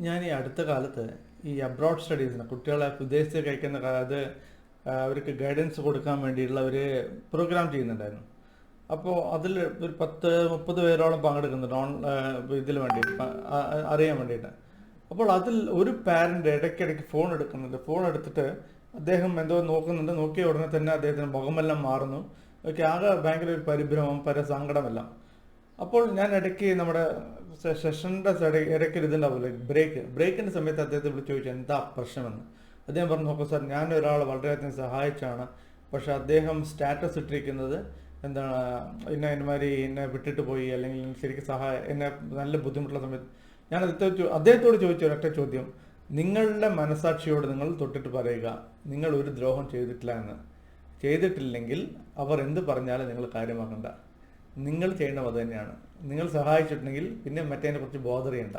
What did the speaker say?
ഞാൻ ഈ അടുത്ത കാലത്ത് ഈ അബ്രോഡ് സ്റ്റഡീസിന് കുട്ടികളെ വിദേശത്തേക്ക് അയക്കുന്ന അത് അവർക്ക് ഗൈഡൻസ് കൊടുക്കാൻ വേണ്ടിയിട്ടുള്ള ഒരു പ്രോഗ്രാം ചെയ്യുന്നുണ്ടായിരുന്നു. അപ്പോൾ അതിൽ ഒരു 10-30 പേരോളം പങ്കെടുക്കുന്നുണ്ട് ഇതിൽ വേണ്ടിയിട്ട് അറിയാൻ വേണ്ടിയിട്ട്. അപ്പോൾ അതിൽ ഒരു പാരൻ്റ് ഇടയ്ക്കിടയ്ക്ക് ഫോൺ എടുക്കുന്നുണ്ട്. ഫോൺ എടുത്തിട്ട് അദ്ദേഹം എന്തോ നോക്കുന്നുണ്ട്. നോക്കിയ ഉടനെ തന്നെ അദ്ദേഹത്തിന് മുഖമെല്ലാം മാറുന്നു. ഒക്കെ ആകെ ഭയങ്കര ഒരു പരിഭ്രമം, സങ്കടമെല്ലാം. അപ്പോൾ ഞാൻ ഇടയ്ക്ക് നമ്മുടെ സെഷൻ്റെ ഇടയ്ക്ക് ഇതുണ്ടാവില്ല, ബ്രേക്കിൻ്റെ സമയത്ത് അദ്ദേഹത്തെ വിളിച്ച് ചോദിച്ചു എന്താ പ്രശ്നമെന്ന്. അദ്ദേഹം പറഞ്ഞു, നോക്കൂ സാർ, ഞാൻ ഒരാൾ വളരെയധികം സഹായിച്ചാണ്, പക്ഷെ അദ്ദേഹം സ്റ്റാറ്റസ് ഇട്ടിരിക്കുന്നത് എന്താണ്, ഇന്നമാതിരി എന്നെ വിട്ടിട്ട് പോയി, അല്ലെങ്കിൽ ശരിക്കും എന്നെ നല്ല ബുദ്ധിമുട്ടുള്ള സമയത്ത് ഞാൻ അദ്ദേഹത്തോട് ചോദിച്ച ഒരൊറ്റ ചോദ്യം, നിങ്ങളുടെ മനസാക്ഷിയോട് നിങ്ങൾ തൊട്ടിട്ട് പറയുക നിങ്ങൾ ഒരു ദ്രോഹം ചെയ്തിട്ടില്ല എന്ന്. ചെയ്തിട്ടില്ലെങ്കിൽ അവർ എന്ത് പറഞ്ഞാലും നിങ്ങൾ കാര്യമാക്കണ്ട. നിങ്ങൾ ചെയ്യേണ്ടത് അത് തന്നെയാണ്. നിങ്ങൾ സഹായിച്ചിട്ടുണ്ടെങ്കിൽ പിന്നെ മറ്റേതിനെ കുറിച്ച് ബോധർ ചെയ്യണ്ട.